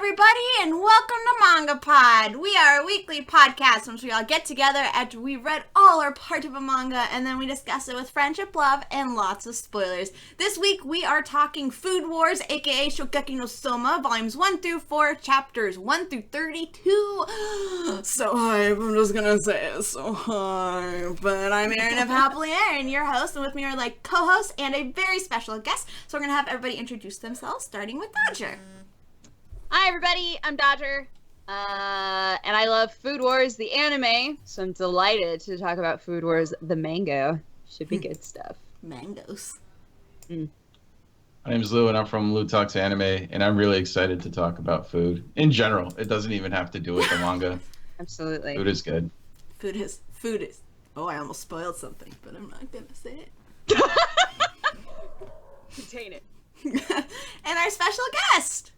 everybody, and welcome to MangaPod. We are a weekly podcast in which we all get together after we read all or part of a manga, and then we discuss it with friendship, love, and lots of spoilers. This week, we are talking Food Wars, aka Shokugeki no Soma, volumes 1 through 4, chapters 1 through 32. So hype, I'm just gonna say it, so hype. But I'm Erin of HappiLeeErin, your host, and with me are like co-hosts and a very special guest. So we're gonna have everybody introduce themselves, starting with Dodger. Hi everybody, I'm Dodger, and I love Food Wars, the anime, so I'm delighted to talk about Food Wars, the manga. Should be good stuff. Mangoes. My name's Lou, and I'm from Lou Talks Anime, and I'm really excited to talk about food. In general, it doesn't even have to do with the manga. Absolutely. Food is good. Food is. Oh, I almost spoiled something, but I'm not gonna say it. Contain it. And our special guest.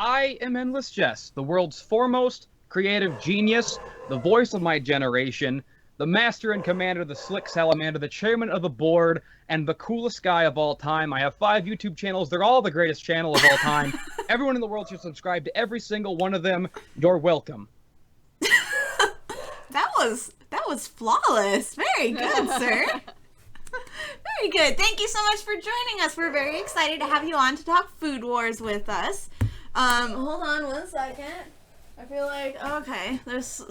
I am Endless Jess, the world's foremost creative genius, the voice of my generation, the master and commander, the slick salamander, the chairman of the board, and the coolest guy of all time. I have 5 YouTube channels. They're all the greatest channel of all time. Everyone in the world should subscribe to every single one of them. You're welcome. That was flawless. Very good, sir. Very good. Thank you so much for joining us. We're very excited to have you on to talk Food Wars with us. Hold on 1 second. I feel like, okay,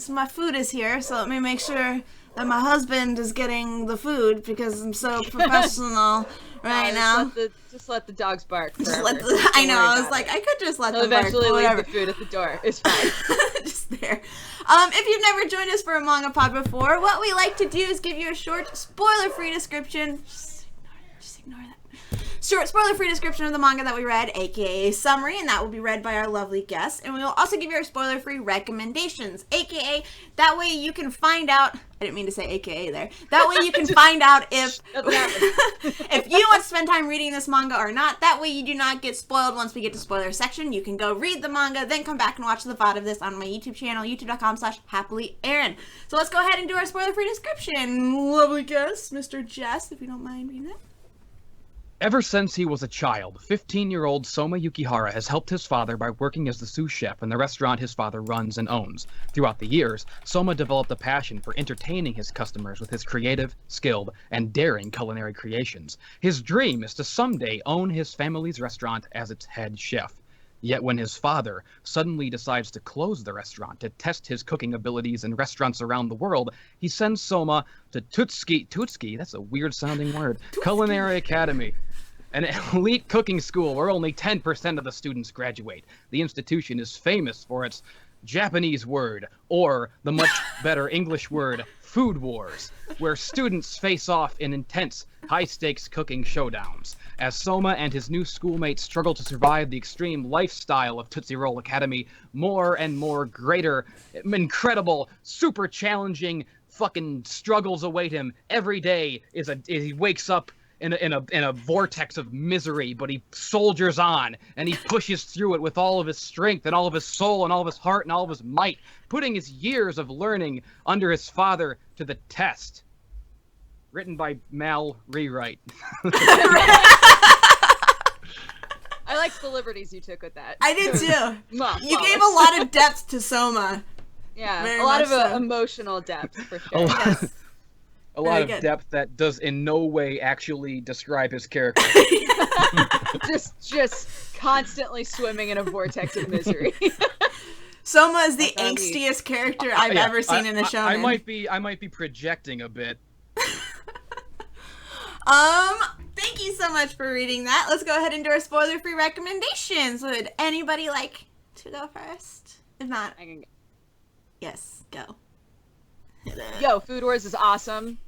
my food is here, so let me make sure that my husband is getting the food because I'm so professional right now. Just let the dogs bark. I know, I was like, I could just let them bark. Eventually leave the food at the door. It's fine. Just there. If you've never joined us for a MangaPod before, what we like to do is give you a short, spoiler-free description. Just ignore that. Short, spoiler-free description of the manga that we read, aka a summary, and that will be read by our lovely guest. And we will also give you our spoiler-free recommendations, aka that way you can find out. I didn't mean to say aka there. That way you can find out if if you want to spend time reading this manga or not. That way you do not get spoiled once we get to spoiler section. You can go read the manga, then come back and watch the VOD of this on my YouTube channel, youtube.com/HappiLeeErin. So let's go ahead and do our spoiler-free description. Lovely guest, Mr. Jess, if you don't mind reading that. Ever since he was a child, 15-year-old Soma Yukihara has helped his father by working as the sous chef in the restaurant his father runs and owns. Throughout the years, Soma developed a passion for entertaining his customers with his creative, skilled, and daring culinary creations. His dream is to someday own his family's restaurant as its head chef. Yet when his father suddenly decides to close the restaurant to test his cooking abilities in restaurants around the world, he sends Soma to Tutsuki, that's a weird sounding word, Culinary Academy, an elite cooking school where only 10% of the students graduate. The institution is famous for its Japanese word, or the much better English word, Food Wars, where students face off in intense, high-stakes cooking showdowns. As Soma and his new schoolmates struggle to survive the extreme lifestyle of Tootsie Roll Academy, more and more greater, incredible, super challenging fucking struggles await him. Every day he wakes up in a vortex of misery, but he soldiers on, and he pushes through it with all of his strength and all of his soul and all of his heart and all of his might, putting his years of learning under his father to the test. Written by Mal Rewrite. I liked the liberties you took with that. I did too. You gave a lot of depth to Soma. Yeah, Very a lot of so. Emotional depth, for sure. A lot of good. depth that does in no way actually describe his character. just constantly swimming in a vortex of misery. Soma is the angstiest character I've ever seen in a show. I might be projecting a bit. Thank you so much for reading that. Let's go ahead and do our spoiler-free recommendations. Would anybody like to go first? If not, I can go. Yes, go. Yo, Food Wars is awesome.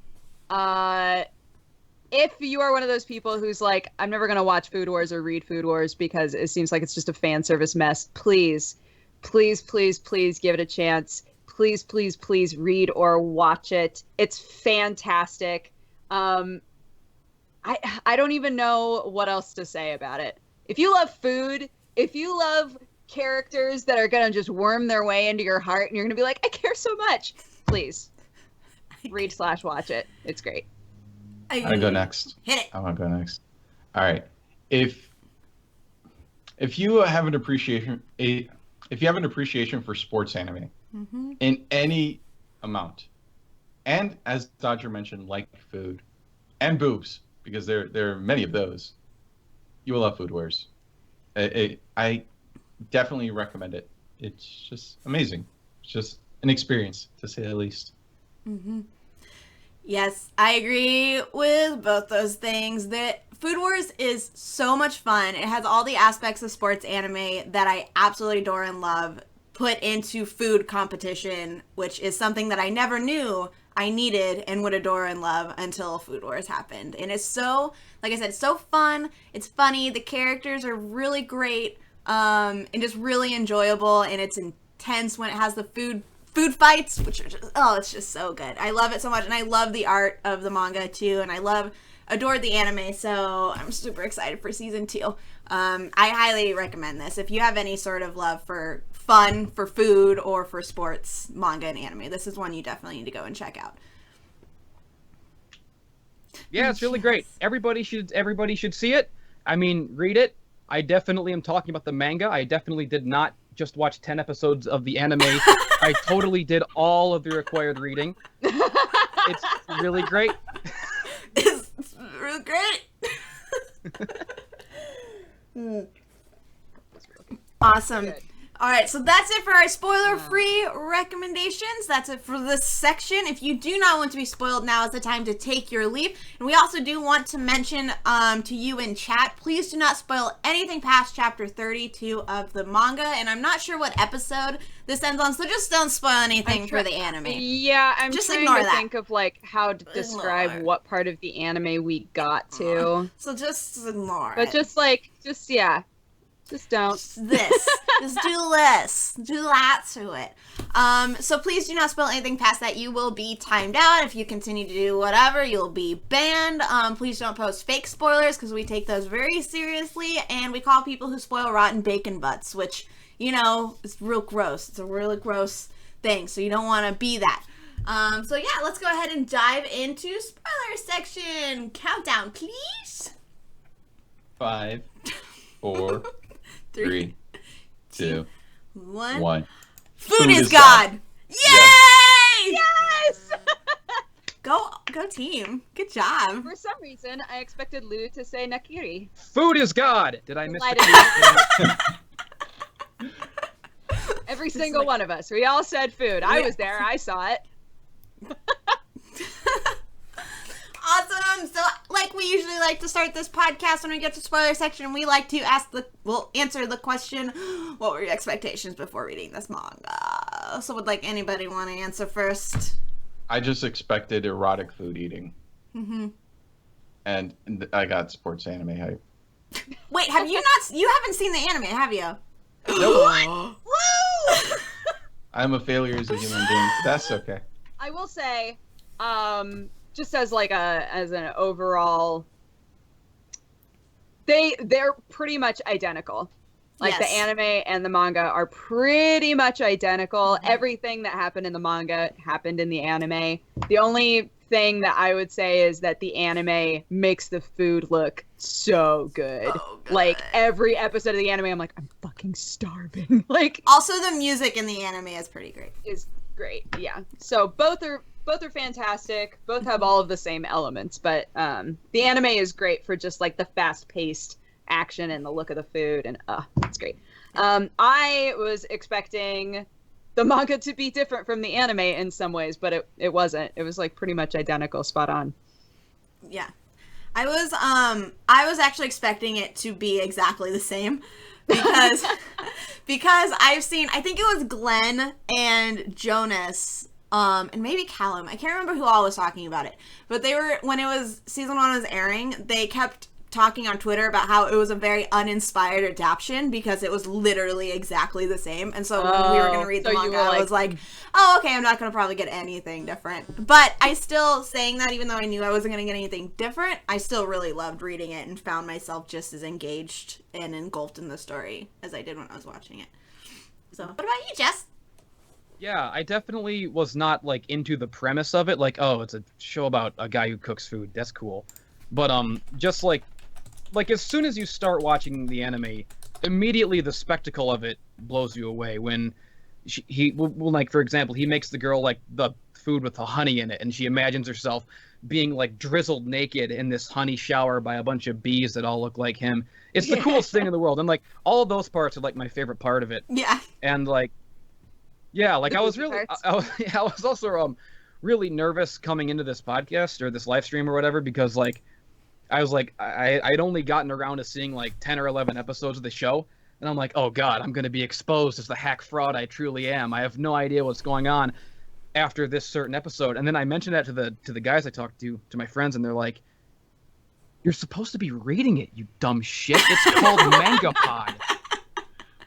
If you are one of those people who's like, I'm never gonna watch Food Wars or read Food Wars because it seems like it's just a fan service mess, please give it a chance. Please read or watch it. It's fantastic. I don't even know what else to say about it. If you love food, if you love characters that are gonna just worm their way into your heart and you're gonna be like, I care so much, please read/watch it. It's great. I'm gonna go next. Hit it. I'm gonna go next. All right. If if you have an appreciation for sports anime in any amount, and as Dodger mentioned, like food and boobs, because there are many of those, you will love Food Wars. I definitely recommend it. It's just amazing. It's just an experience, to say the least. Yes, I agree with both those things. That Food Wars is so much fun. It has all the aspects of sports anime that I absolutely adore and love put into food competition, which is something that I never knew I needed and would adore and love until Food Wars happened. And it's so, like I said, it's so fun. It's funny. The characters are really great, and just really enjoyable. And it's intense when it has the food fights, which are just, it's just so good. I love it so much, and I love the art of the manga too, and I adored the anime, so I'm super excited for season 2. I highly recommend this. If you have any sort of love for fun, for food, or for sports, manga and anime, this is one you definitely need to go and check out. Yeah, it's really great. Everybody should see it. I mean, read it. I definitely am talking about the manga. I definitely did not just watch 10 episodes of the anime. I totally did all of the required reading. It's really great. It's really great. Awesome. Good. All right, so that's it for our spoiler-free recommendations. That's it for this section. If you do not want to be spoiled, now is the time to take your leave. And we also do want to mention to you in chat, please do not spoil anything past chapter 32 of the manga. And I'm not sure what episode this ends on, so just don't spoil anything for the anime. Yeah, I'm just trying ignore to that. think of like how to describe what part of the anime we got to. So just ignore But it. just don't. Just this. Just do less. Do that to it. So please do not spoil anything past that. You will be timed out. If you continue to do whatever, you'll be banned. Please don't post fake spoilers because we take those very seriously, and we call people who spoil rotten bacon butts, which, you know, is real gross. It's a really gross thing, so you don't want to be that. So yeah, let's go ahead and dive into spoiler section. Countdown, please. 5, 4, 3, 2, 1. Food is God. Yay! Yes! Go team. Good job. For some reason, I expected Lou to say Nakiri. Food is God. Did I miss Light the Every single one of us. We all said food. I was there. I saw it. Awesome. So like we usually like to start this podcast when we get to spoiler section, we like to answer the question, what were your expectations before reading this manga? So would like anybody want to answer first? I just expected erotic food eating. And I got sports anime hype. Wait, you haven't seen the anime, have you? Nope. I'm a failure as a human being. That's okay. I will say, just as like as an overall, they're pretty much identical. Like Yes. the anime and the manga are pretty much identical. Everything that happened in the manga happened in the anime. The only thing that I would say is that the anime makes the food look so good. Oh, good. Like every episode of the anime, I'm like, I'm fucking starving. Like, Also, the music in the anime is pretty great. is great. Yeah. So both are fantastic. Both have all of the same elements, but the anime is great for just like the fast-paced action and the look of the food, and it's great. I was expecting the manga to be different from the anime in some ways, but it wasn't. It was like pretty much identical, spot on. Yeah. I was actually expecting it to be exactly the same because I've seen, I think it was Glenn and Jonas and maybe Callum. I can't remember who all was talking about it. But they were, when it was season 1 was airing, they kept talking on Twitter about how it was a very uninspired adaptation because it was literally exactly the same. And so when we were going to read the so you manga, were I was like, oh, okay, I'm not going to probably get anything different. But I still, saying that, even though I knew I wasn't going to get anything different, I still really loved reading it and found myself just as engaged and engulfed in the story as I did when I was watching it. So, what about you, Jess? Yeah, I definitely was not like into the premise of it. Like, oh, it's a show about a guy who cooks food. That's cool. But just like as soon as you start watching the anime, immediately the spectacle of it blows you away when like, for example, he makes the girl like the food with the honey in it, and she imagines herself being like drizzled naked in this honey shower by a bunch of bees that all look like him. It's the coolest thing in the world, and like all of those parts are like my favorite part of it. Yeah. And like, yeah, like I was also really nervous coming into this podcast or this live stream or whatever, because like I'd only gotten around to seeing like 10 or 11 episodes of the show, and I'm like, oh god, I'm gonna be exposed as the hack fraud I truly am. I have no idea what's going on after this certain episode. And then I mentioned that to the guys I talked to my friends, and they're like, you're supposed to be reading it, you dumb shit. It's called MangaPod.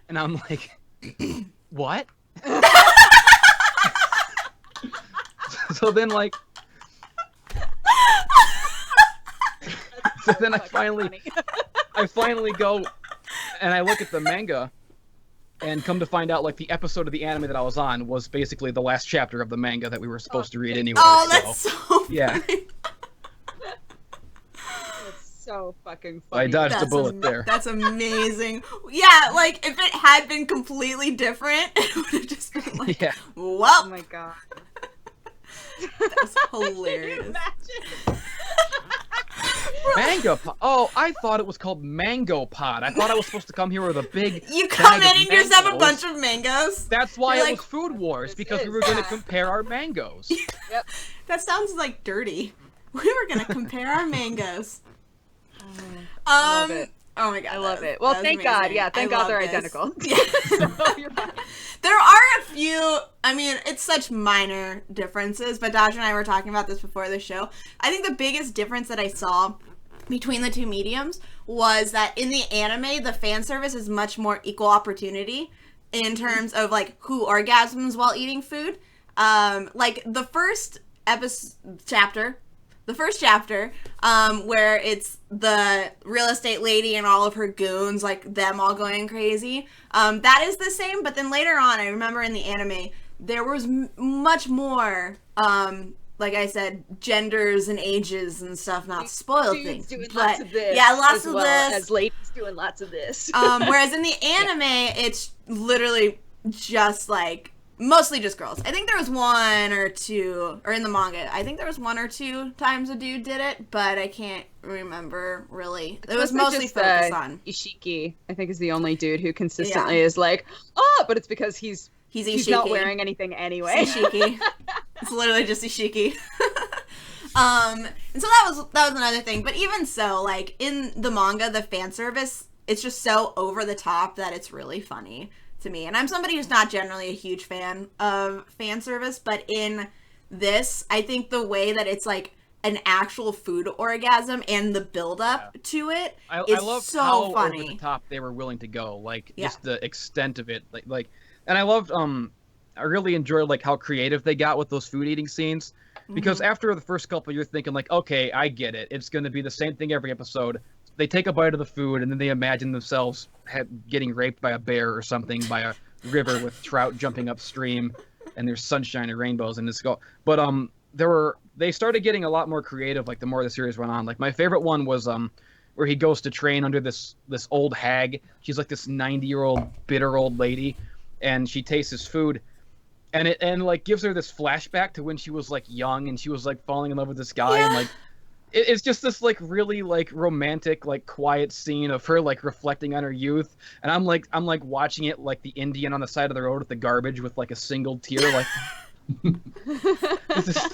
And I'm like, what? So then like so then I finally go and I look at the manga, and come to find out, like, the episode of the anime that I was on was basically the last chapter of the manga that we were supposed to read anyway. Oh, that's so funny. Yeah. That's so fucking funny. I dodged a bullet there. That's amazing. Yeah, like, if it had been completely different, it would have just been like, Yeah. well. Oh my god. That's hilarious. MangaPod. Oh, I thought it was called MangoPod. I thought I was supposed to come here with a big. You come bag in of and yourself a mangoes. bunch of mangoes. That's why You're it like, was Food Wars, this because we is- were going to yeah. compare our mangoes. Yep. That sounds like dirty. We were gonna compare our mangoes. I love it. Oh my god, I love it. Well, that was thank God. amazing. Yeah, thank I God love they're this. identical. Yeah. So you're fine. There are a few, I mean, it's such minor differences, but Dodge and I were talking about this before the show. I think the biggest difference that I saw between the two mediums was that in the anime, the fan service is much more equal opportunity in terms of, like, who orgasms while eating food. Like, the first chapter, where it's the real estate lady and all of her goons, like, them all going crazy. That is the same, but then later on, I remember in the anime, there was much more, like I said, genders and ages and stuff, not to spoil Dudes things. doing but, lots of this. yeah, lots as of well this. As ladies doing lots of this. Whereas in the anime, it's literally just, like, mostly just girls. I think there was one or two, or in the manga, I think there was one or two times a dude did it, but I can't remember really. It was mostly just, focused on. Ishiki, I think, is the only dude who consistently is like, oh, but it's because he's He's not wearing anything anyway. It's Ishiki. It's literally just Ishiki. And so that was another thing. But even so, like, in the manga, the fan service, it's just so over the top that it's really funny to me. And I'm somebody who's not generally a huge fan of fan service, but in this, I think the way that it's like an actual food orgasm and the build up to it is I love so how funny. over the top they were willing to go, like, Yeah. just the extent of it, like, and I loved, I really enjoyed, like, how creative they got with those food eating scenes, because after the first couple, you're thinking, like, okay, I get it, it's going to be the same thing every episode. They take a bite of the food, and then they imagine themselves getting raped by a bear or something, by a river with trout jumping upstream, and there's sunshine and rainbows, and it's but they started getting a lot more creative, like, the more the series went on. Like, my favorite one was where he goes to train under this old hag. She's like this 90-year-old bitter old lady, and she tastes his food, and like gives her this flashback to when she was like young and she was like falling in love with this guy, and like it's just this like really like romantic, like quiet scene of her like reflecting on her youth, and I'm like watching it like the Indian on the side of the road with the garbage with like a single tear, like this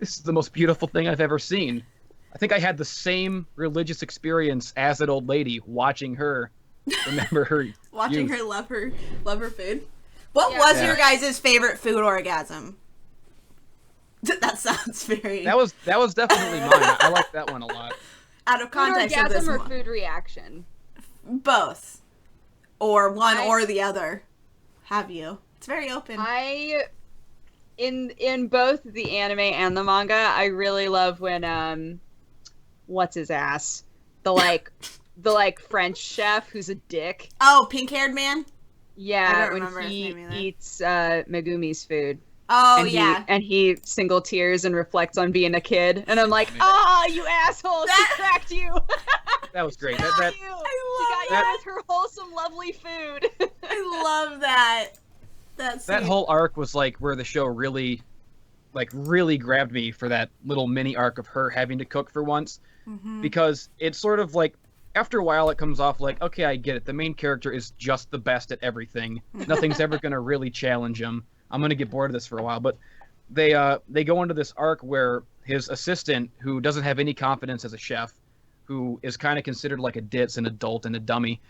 is the most beautiful thing I've ever seen. I think I had the same religious experience as that old lady, watching her remember her Watching youth. her love her food. What Yeah. was Yeah. your guys' favorite food orgasm? That sounds very That was definitely mine. I like that one a lot. out of Food context of this orgasm or one. food reaction? Both. Or one I- or the other. Have you? It's very open. In both the anime and the manga, I really love when what's his ass? The like French chef who's a dick. Oh, pink-haired man? I Yeah, don't when remember his he name either. eats Megumi's food. Oh, and yeah. he single tears and reflects on being a kid. And I'm like, you asshole! She That- cracked you. That was great. Got That you. I She got love you with her wholesome some lovely food. I love that. That whole arc was like where the show really grabbed me for that little mini arc of her having to cook for once, because it's sort of like after a while it comes off like, okay, I get it. The main character is just the best at everything. Nothing's ever gonna really challenge him. I'm gonna get bored of this for a while. But they go into this arc where his assistant, who doesn't have any confidence as a chef, who is kind of considered like a ditz, an adult, and a dummy,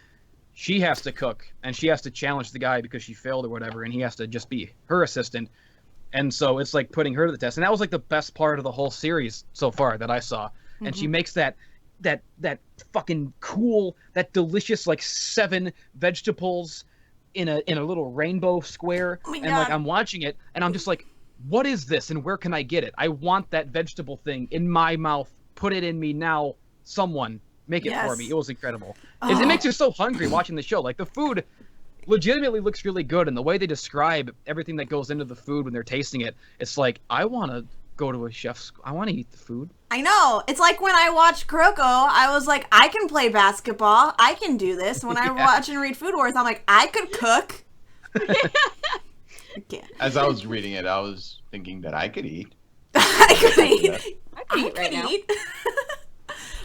she has to cook, and she has to challenge the guy because she failed or whatever, and he has to just be her assistant. And so it's like putting her to the test. And that was like the best part of the whole series so far that I saw. And she makes that fucking cool, that delicious like 7 vegetables in a little rainbow square. Oh my and God. like I'm watching it and I'm just like, what is this and where can I get it? I want that vegetable thing in my mouth. Put it in me now. Someone make it for me. It was incredible. It makes you so hungry watching the show. Like the food legitimately looks really good, and the way they describe everything that goes into the food when they're tasting it, it's like, I want to go to a chef's. I want to eat the food. I know. It's like when I watched Kuroko, I was like, I can play basketball. I can do this. When I watch and read Food Wars, I'm like, I could cook. As I was reading it, I was thinking that I could eat. I could eat. I could eat right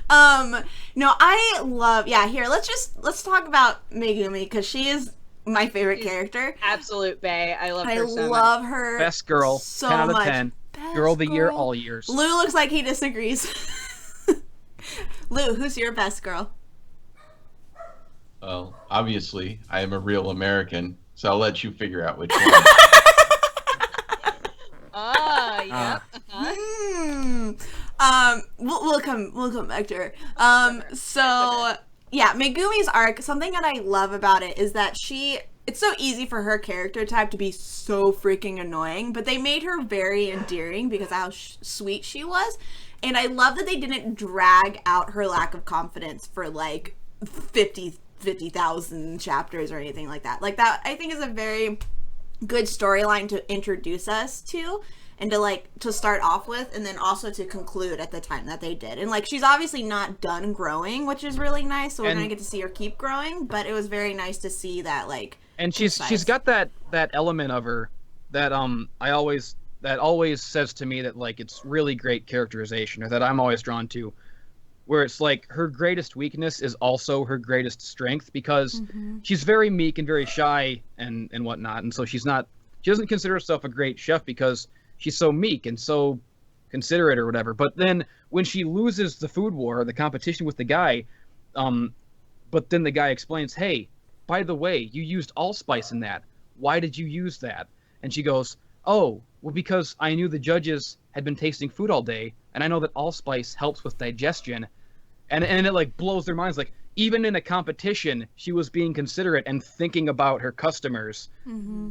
now. No, I love, here, let's talk about Megumi, because she is my favorite character. Absolute bae. I love her so much. I love her Best girl, so 10 out of much. 10. Best Girl of the year all years. Lou looks like he disagrees. Lou, who's your best girl? Well, obviously, I am a real American, so I'll let you figure out which one. Yeah. We'll come back to her. So yeah, Megumi's arc, something that I love about it is that it's so easy for her character type to be so freaking annoying, but they made her very endearing because of how sweet she was. And I love that they didn't drag out her lack of confidence for like 50,000 chapters or anything like that. Like that, I think, is a very good storyline to introduce us to and to start off with, and then also to conclude at the time that they did. And like, she's obviously not done growing, which is really nice, so we're gonna get to see her keep growing, but it was very nice to see that, like, and she's got that element of her that always says to me that like it's really great characterization, or that I'm always drawn to, where it's like her greatest weakness is also her greatest strength, because she's very meek and very shy and whatnot, and so she doesn't consider herself a great chef because she's so meek and so considerate or whatever. But then when she loses the food war, the competition with the guy, but then the guy explains, hey, by the way, you used allspice in that. Why did you use that? And she goes, oh, well, because I knew the judges had been tasting food all day, and I know that allspice helps with digestion. And it like blows their minds. Like, even in a competition, she was being considerate and thinking about her customers.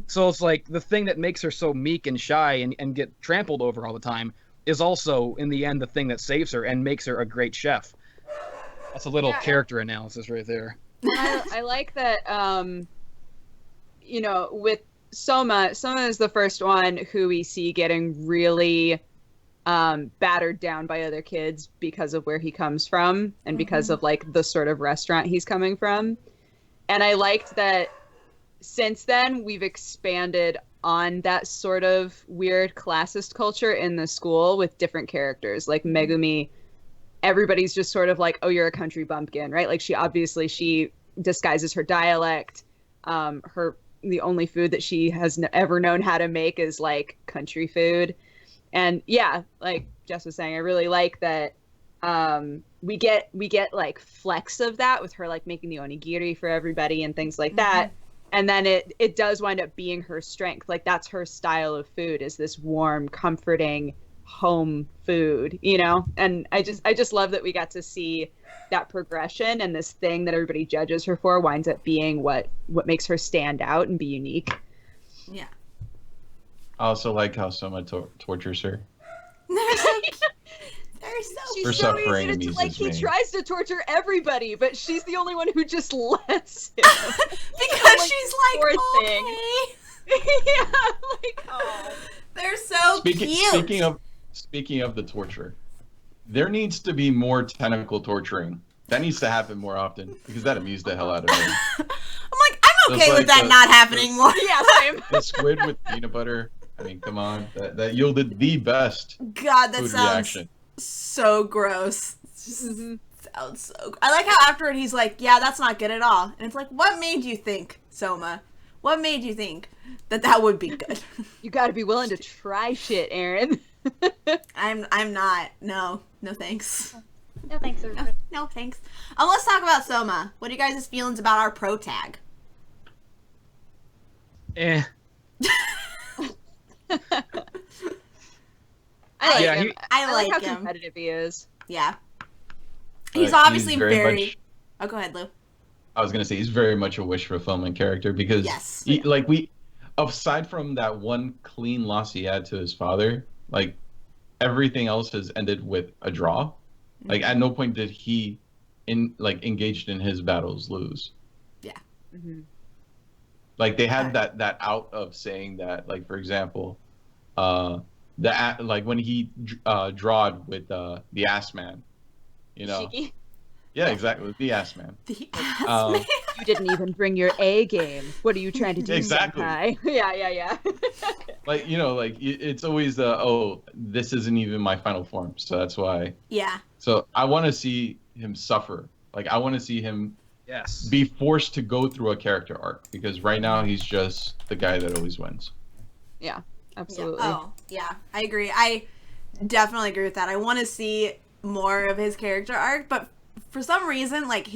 So it's like the thing that makes her so meek and shy and get trampled over all the time is also, in the end, the thing that saves her and makes her a great chef. That's a little character analysis right there. I like that, with Soma is the first one who we see getting really battered down by other kids because of where he comes from and because of like the sort of restaurant he's coming from. And I liked that since then we've expanded on that sort of weird classist culture in the school with different characters. Like Megumi, everybody's just sort of like, oh, you're a country bumpkin, right? Like she disguises her dialect. The only food that she has ever known how to make is like country food. And yeah, like Jess was saying, I really like that we get like flecks of that with her like making the onigiri for everybody and things like that. And then it does wind up being her strength. Like that's her style of food, is this warm, comforting home food, And I just love that we got to see that progression, and this thing that everybody judges her for winds up being what makes her stand out and be unique. Yeah. I also like how someone tortures her. They're so She's For so suffering easy to amuses like. He me. tries to torture everybody, but she's the only one who just lets him. because she's like, poor okay. thing. Yeah, like, oh. They're so cute. Speaking of the torture, there needs to be more tentacle torturing. That needs to happen more often, because that amused the hell out of me. okay Just with like that not happening more. Yeah, same. The squid with peanut butter. I mean, come on. That yielded the best God, that food sounds reaction. so gross. It just Mhm. sounds so. I like how afterward he's like, "Yeah, that's not good at all," and it's like, what made you think, Soma? What made you think that would be good? You got to be willing to try shit, Aaron. I'm not. No, thanks. No, thanks. No, thanks. Let's talk about Soma. What are you guys' feelings about our pro tag? Eh. I like Yeah, him. he- I like how him. competitive he is. Yeah. He's He's obviously very. much. Oh, go ahead, Lou. I was gonna say he's very much a wish fulfillment character because Yes. aside from that one clean loss he had to his father, like everything else has ended with a draw. Like at no point did he engaged in his battles lose. Mm-hmm. Like they had that out of saying that, like for example, when he drawed with the ass man, you know. Shiki, Yeah, exactly. With the ass man. The Um, ass you didn't even bring your A game. What are you trying to do, Exactly. senpai? Yeah. Like it's always this isn't even my final form, so that's why. Yeah. So I want to see him suffer. Like I want to see him Yes. be forced to go through a character arc because right now he's just the guy that always wins. Absolutely. Yeah. Oh, yeah. I agree. I definitely agree with that. I want to see more of his character arc, but for some reason, like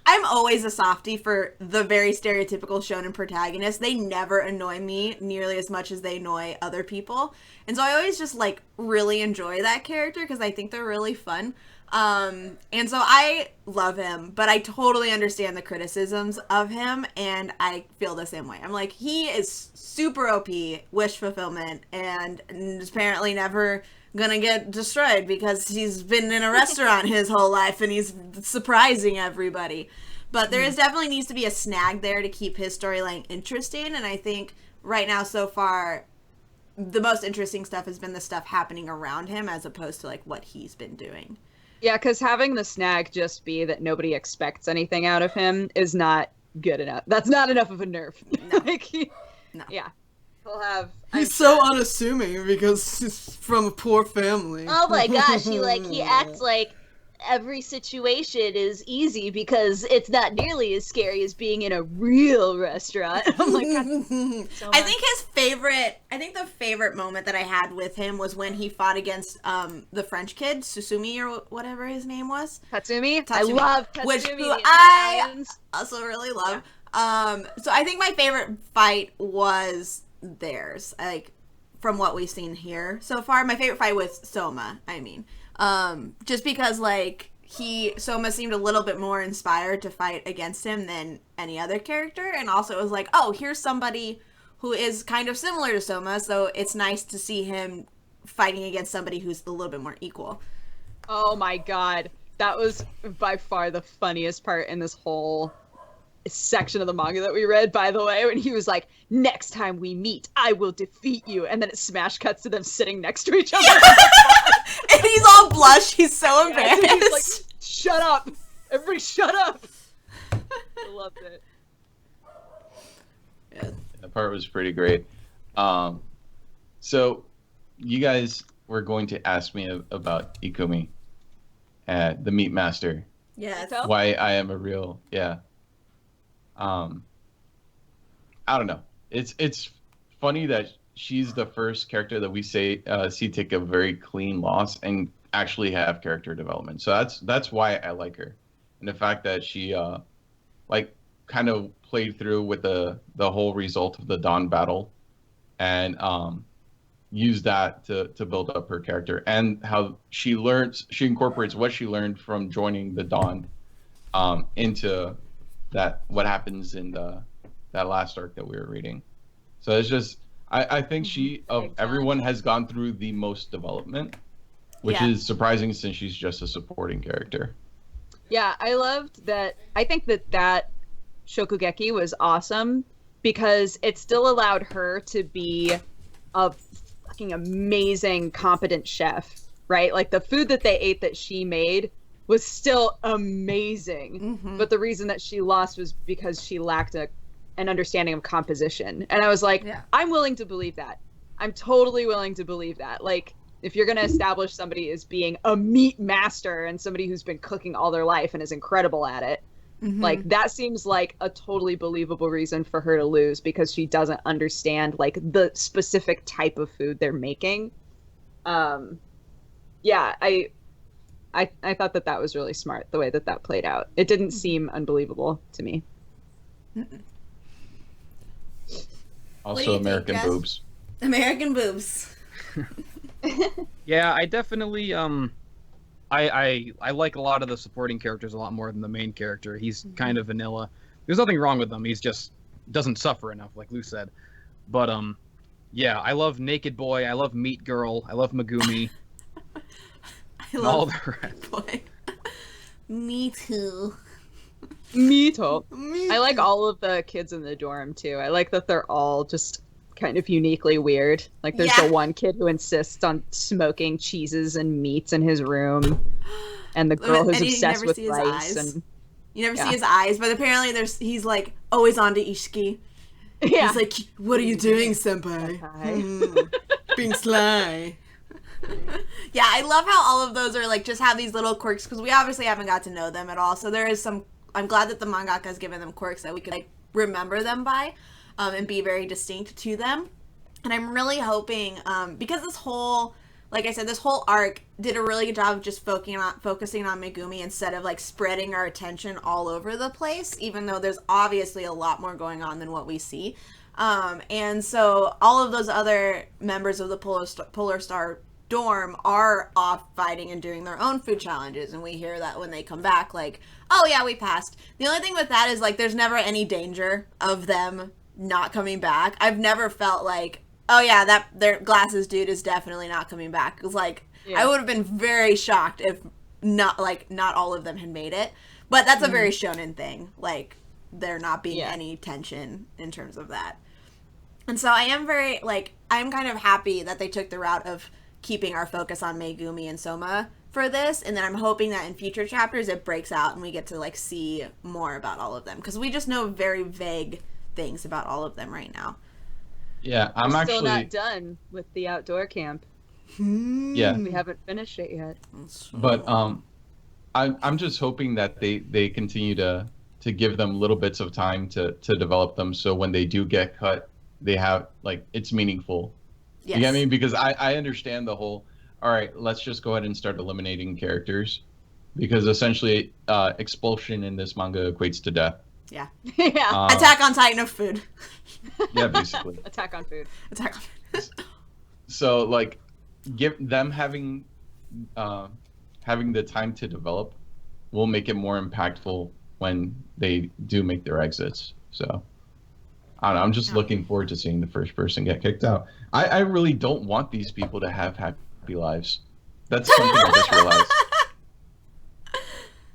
I'm always a softie for the very stereotypical shonen protagonist. They never annoy me nearly as much as they annoy other people. And so I always just like really enjoy that character because I think they're really fun. And so I love him, but I totally understand the criticisms of him, and I feel the same way. I'm like, he is super OP, wish fulfillment, and is apparently never gonna get destroyed because he's been in a restaurant his whole life and he's surprising everybody. But there is definitely needs to be a snag there to keep his storyline interesting, and I think right now so far the most interesting stuff has been the stuff happening around him as opposed to like what he's been doing. Yeah, because having the snag just be that nobody expects anything out of him is not good enough. That's not enough of a nerf. No. Yeah. He'll have. He's so unassuming because he's from a poor family. Oh my gosh, he acts like every situation is easy because it's not nearly as scary as being in a real restaurant. I'm like, God, so I think the favorite moment that I had with him was when he fought against the French kid, Susumi or whatever his name was. Tatsumi? I love Tatsumi, Which the I Italians. also really love. So I think my favorite fight was theirs, like from what we've seen here so far. My favorite fight was Soma, I mean. Just because like Soma seemed a little bit more inspired to fight against him than any other character, and also it was like, oh, here's somebody who is kind of similar to Soma, so it's nice to see him fighting against somebody who's a little bit more equal. Oh my god. That was by far the funniest part in this whole section of the manga that we read, by the way, when he was like, next time we meet, I will defeat you. And then it smash cuts to them sitting next to each other. And he's all blushed. He's so embarrassed. He's like, shut up. Everybody shut up. I loved it. Yeah. That part was pretty great. So you guys were going to ask me about Ikumi, the Meat Master. Yes. So? Why I am a real, yeah. I don't know. It's funny that she's the first character that we see take a very clean loss and actually have character development. So that's why I like her, and the fact that she kind of played through with the whole result of the Dawn battle, and used that to build up her character, and how she incorporates what she learned from joining the Dawn into what happens in that last arc that we were reading. So it's just I think she of everyone has gone through the most development, which is surprising since she's just a supporting character. Yeah, I loved that. I think that Shokugeki was awesome because it still allowed her to be a fucking amazing, competent chef, right? Like the food that they ate that she made was still amazing. Mm-hmm. But the reason that she lost was because she lacked a an understanding of composition. And I was like, I'm willing to believe that. I'm totally willing to believe that. Like, if you're going to establish somebody as being a meat master and somebody who's been cooking all their life and is incredible at it, like, that seems like a totally believable reason for her to lose, because she doesn't understand, like, the specific type of food they're making. Yeah, I thought that was really smart, the way that played out. It didn't seem unbelievable to me. Also, American boobs. American boobs. Yeah, I definitely I like a lot of the supporting characters a lot more than the main character. He's kind of vanilla. There's nothing wrong with him. He's just doesn't suffer enough, like Lou said. But yeah, I love Naked Boy. I love Meat Girl. I love Megumi. I love all the rest. Boy. Me too. Me too. I like all of the kids in the dorm too. I like that they're all just kind of uniquely weird. Like, there's the one kid who insists on smoking cheeses and meats in his room, and the girl who's obsessed with rice. And you never see his eyes, but apparently he's like always on to Ishiki. Yeah. He's like, "What are you doing, senpai? Being sly." Yeah, I love how all of those are like just have these little quirks, because we obviously haven't got to know them at all. So there is some. I'm glad that the mangaka has given them quirks that we could like remember them by, and be very distinct to them. And I'm really hoping, because this whole, like I said, this whole arc did a really good job of just focusing on Megumi instead of like spreading our attention all over the place, even though there's obviously a lot more going on than what we see. And so all of those other members of the Polar Star dorm are off fighting and doing their own food challenges, and we hear that when they come back, like, oh yeah, we passed. The only thing with that is like there's never any danger of them not coming back. I've never felt like, oh yeah, that their glasses dude is definitely not coming back. Because like I would have been very shocked if not all of them had made it. But that's a very shonen thing, like there not being any tension in terms of that. And so I am very I'm kind of happy that they took the route of keeping our focus on Megumi and Soma for this, and then I'm hoping that in future chapters it breaks out and we get to like see more about all of them, because we just know very vague things about all of them right now. Yeah, I'm We're actually still not done with the outdoor camp. Yeah, we haven't finished it yet. But I'm just hoping that they continue to give them little bits of time to develop them, so when they do get cut, they have like it's meaningful. Yes. You get me? Because I understand the whole, all right, let's just go ahead and start eliminating characters, because essentially expulsion in this manga equates to death. Yeah. Attack on Titan of food. Yeah, basically. Attack on food. Attack on food. So like, give them having the time to develop will make it more impactful when they do make their exits. So I don't know, I'm just looking forward to seeing the first person get kicked out. I really don't want these people to have happy lives. That's something I just realized. I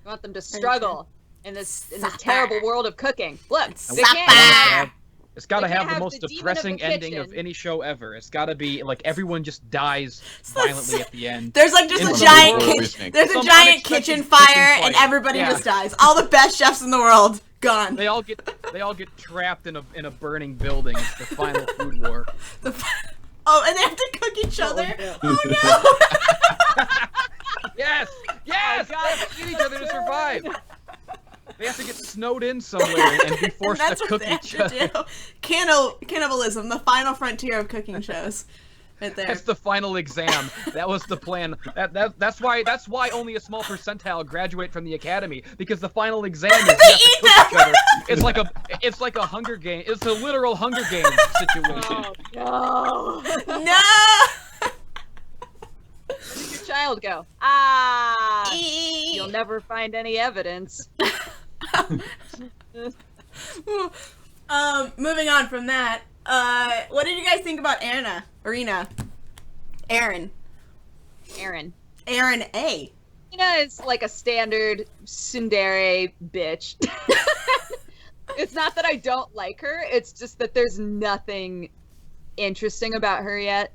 want them to struggle in this terrible world of cooking. Look, they it's got to have the most depressing ending of any show ever. It's got to be like everyone just dies violently at the end. There's like just a giant kitchen fire and everybody just dies. All the best chefs in the world gone. They all get trapped in a burning building. It's the final food war. And they have to cook each other. Oh no! Yes. They have to eat each other to survive. They have to get snowed in somewhere and be forced to cook each other. Cannibalism, the final frontier of cooking shows. Right there. That's the final exam. That was the plan. That's why only a small percentile graduate from the academy, because the final exam is you have to cook each other. It's like a Hunger Game. It's a literal Hunger Games situation. Oh, no. No. Where did your child go? You'll never find any evidence. Moving on from that, what did you guys think about Erin A? Is like a standard tsundere bitch. It's not that I don't like her, it's just that there's nothing interesting about her yet,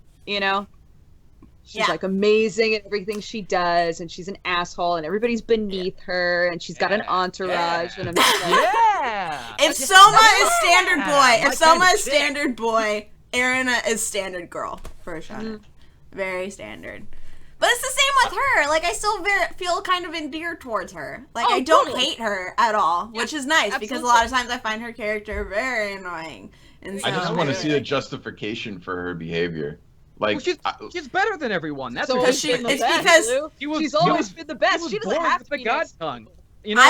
She's like amazing at everything she does, and she's an asshole, and everybody's beneath her, and she's got an entourage, and I'm just like, Yeah. If Soma is standard boy, My if Soma kind of is chick. standard boy, Erina is standard girl for shonen. Very standard. But it's the same with her. Like, I still feel kind of endeared towards her. Like, Oh, I don't totally. hate her at all, which is nice because a lot of times I find her character very annoying. And so I just want to see the like it. justification for her behavior. Like, Well, she's better than everyone. That's So her Because she- been the it's best, because- Lou. She She's always been the best. was She doesn't born have with to the be god nice. tongue. You know,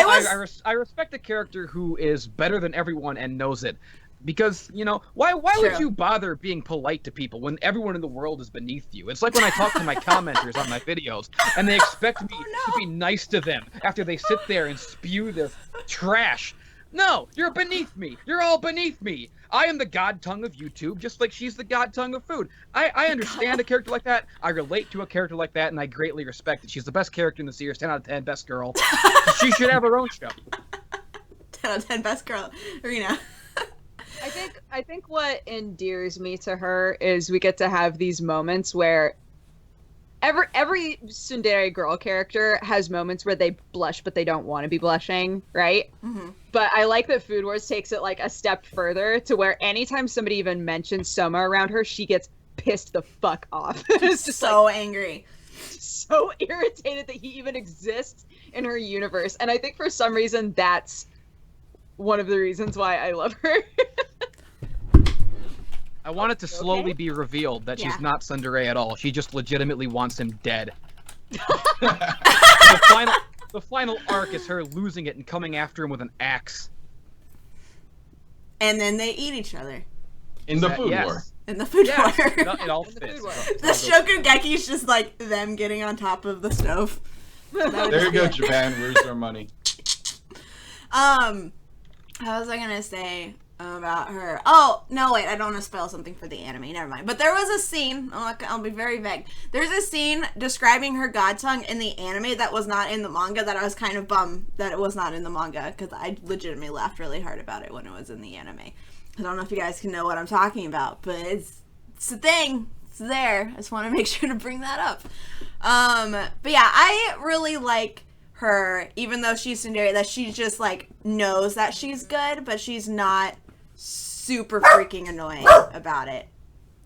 I respect a character who is better than everyone and knows it. Because, you know, why would True. you bother being polite to people when everyone in the world is beneath you? It's like when I talk to my commenters on my videos and they expect me to be nice to them after they sit there and spew their trash. No, you're beneath me. You're all beneath me. I am the god tongue of YouTube, just like she's the god tongue of food. I understand a character like that. I relate to a character like that, and I greatly respect it. She's the best character in the series, 10 out of 10, best girl. She should have her own show. 10 out of 10 best girl. Erina. I think what endears me to her is we get to have these moments where every tsundere girl character has moments where they blush but they don't want to be blushing, right? Mm-hmm. But I like that Food Wars takes it like a step further to where anytime somebody even mentions Soma around her, she gets pissed the fuck off. It's just So angry. so irritated that he even exists in her universe. And I think for some reason that's one of the reasons why I love her. I want it to slowly be revealed that Yeah. she's not tsundere at all. She just legitimately wants him dead. The final arc is her losing it and coming after him with an axe. And then they eat each other in the food Yes. war. in the food Yeah, war. it all In the fits. food war. The Shokugeki's just like them getting on top of the stove. There you go, Japan. Where's our money? How was I gonna say about her? Oh, no, wait, I don't want to spoil something for the anime. Never mind. But there was a scene, I'll be very vague. There's a scene describing her god tongue in the anime that was not in the manga that I was kind of bummed that it was not in the manga because I legitimately laughed really hard about it when it was in the anime. I don't know if you guys can know what I'm talking about, but it's a thing. It's there. I just want to make sure to bring that up. But yeah, I really like her, even though she's tsundere, that she just like knows that she's good, but she's not super freaking annoying about it.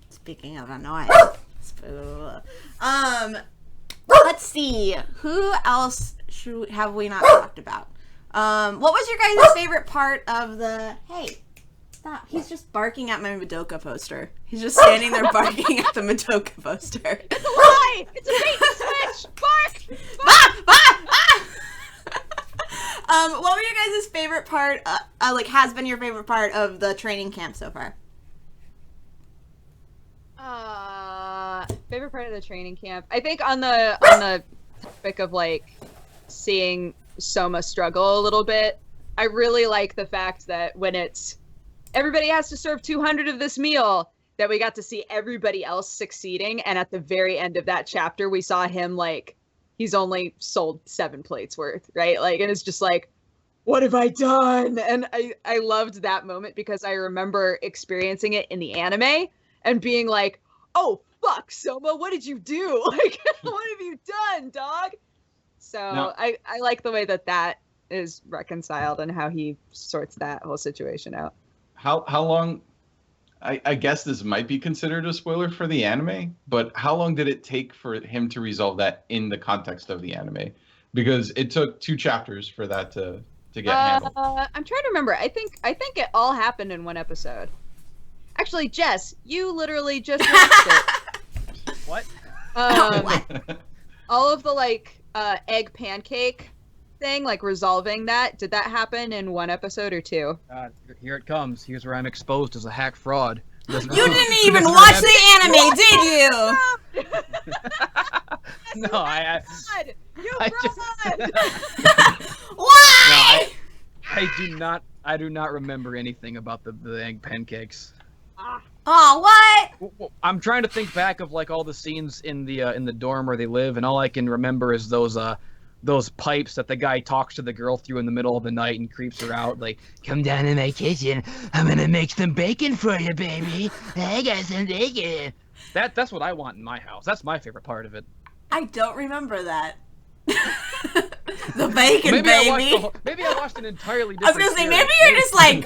Speaking of annoying, let's see, who else have we not talked about? What was your guys' favorite part of the? Hey, stop! He's just barking at my Madoka poster. He's just standing there barking at the Madoka poster. It's a lie! It's a bait and switch! Bark! Ah! Ah! Ah! What were your guys' favorite part, like, has been your favorite part of the training camp so far? Favorite part of the training camp. I think on the topic of like seeing Soma struggle a little bit, I really like the fact that when it's everybody has to serve 200 of this meal, that we got to see everybody else succeeding, and at the very end of that chapter we saw him like he's only sold 7 plates worth, right? Like, and it's just like, what have I done? And I loved that moment because I remember experiencing it in the anime and being like, oh, fuck, Soma, what did you do? Like, what have you done, dog? So No. I like the way that is reconciled and how he sorts that whole situation out. How long? I guess this might be considered a spoiler for the anime, but how long did it take for him to resolve that in the context of the anime? Because it took 2 chapters for that to get handled. I'm trying to remember. I think it all happened in one episode. Actually, Jess, you literally just watched it. What? All of the like egg pancake thing, like resolving that, did that happen in 1 episode or 2? God, here it comes. Here's where I'm exposed as a hack fraud. You didn't even watch the anime, did you? No, I God, you I fraud! Why? I do not remember anything about the egg pancakes. Oh, what? I'm trying to think back of like all the scenes in the dorm where they live, and all I can remember is those pipes that the guy talks to the girl through in the middle of the night and creeps her out, like, come down to my kitchen, I'm gonna make some bacon for you, baby. I got some bacon. That's what I want in my house. That's my favorite part of it. I don't remember that. The bacon, maybe baby. Maybe I watched an entirely I was different. gonna say, series. maybe you're just like.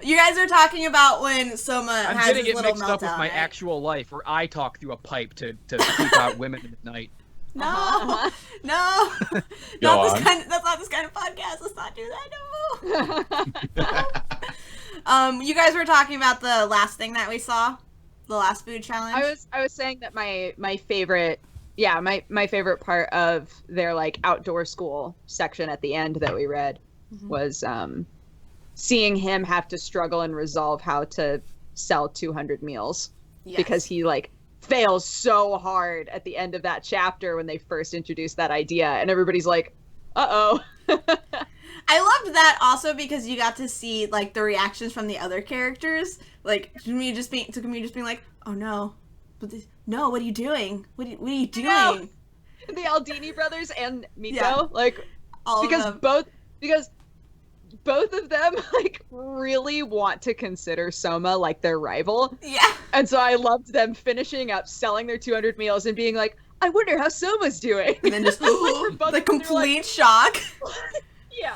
You guys are talking about when Soma I'm has getting his it little mixed meltdown. up with my right? actual life, where I talk through a pipe to keep out women at night. No, no, Go not on. this kind. That's not this kind of podcast. Let's not do that. No. You guys were talking about the last thing that we saw, the last food challenge. I was saying that my favorite my favorite part of their like outdoor school section at the end that we read was seeing him have to struggle and resolve how to sell 200 meals Yes. because he like fails so hard at the end of that chapter when they first introduced that idea and everybody's like, uh-oh. I loved that also because you got to see like the reactions from the other characters, like me just being like, oh no, no, what are you doing? What are you doing? No. The Aldini brothers and Miko, Yeah. like All of because them. both of them like really want to consider Soma like their rival. Yeah. And so I loved them finishing up selling their 200 meals and being like, I wonder how Soma's doing. And then just Like, for both the of them, they're like, complete shock. yeah.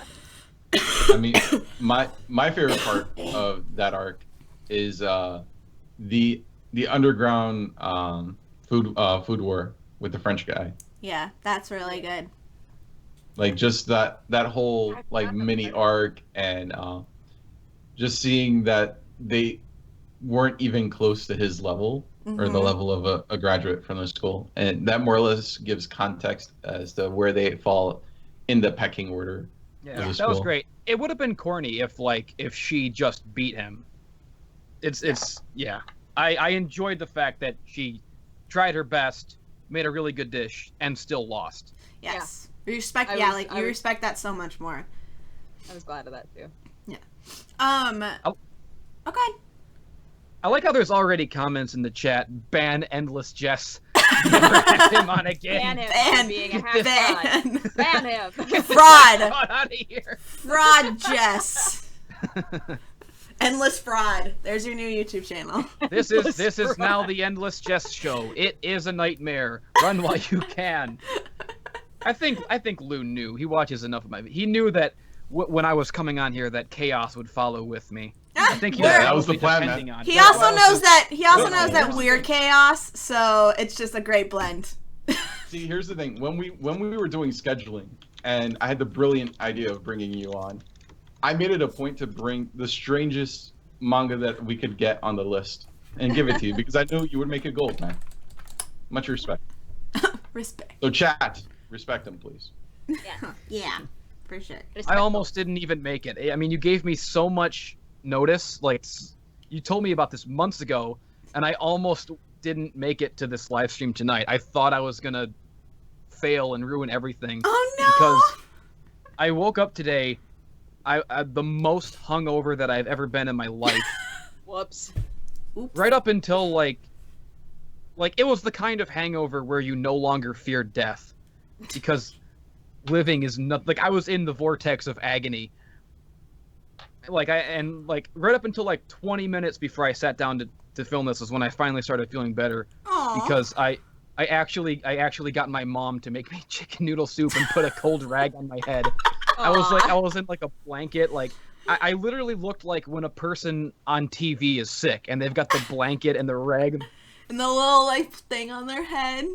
I mean, my favorite part of that arc is the underground food war with the French guy. Yeah, that's really good. Like just that whole like mini arc and just seeing that they weren't even close to his level or the level of a graduate from the school, and that more or less gives context as to where they fall in the pecking order. Yeah, of the that was school. great. It would have been corny if she just beat him. It's yeah. I enjoyed the fact that she tried her best, made a really good dish, and still lost. Yes. Respect. I Yeah, was- like I you was- respect that so much more. I was glad of that too. Oh. Okay. I like how there's already comments in the chat. Ban endless Jess. Never have him on again. Ban him Ban. for being a half Ban. Ban him. Fraud. Get out of here. Fraud, Jess. Endless fraud. There's your new YouTube channel. This is now the endless Jess show. It is a nightmare. Run while you can. I think Lou knew. He watches enough of my. He knew that when I was coming on here, that chaos would follow with me. I think he Yeah, that was the probably plan, depending man. on He it. also well, knows that here's the we're thing. chaos, so it's just a great blend. See, here's the thing. When we were doing scheduling, and I had the brilliant idea of bringing you on, I made it a point to bring the strangest manga that we could get on the list and give it to you because I knew you would make it gold, man. Much respect. Respect. So chat, respect him, please. Yeah, for sure. I almost didn't even make it. I mean, you gave me so much notice. Like, you told me about this months ago, and I almost didn't make it to this live stream tonight. I thought I was gonna fail and ruin everything. Oh no! Because I woke up today, I the most hungover that I've ever been in my life. Whoops. Right up until like it was the kind of hangover where you no longer fear death, because living is not like I was in the vortex of agony. Right up until like 20 minutes before I sat down to film this was when I finally started feeling better. Aw. Because I actually got my mom to make me chicken noodle soup and put a cold rag on my head. I was in like a blanket. Like I literally looked like when a person on TV is sick and they've got the blanket and the rag. And the little like thing on their head.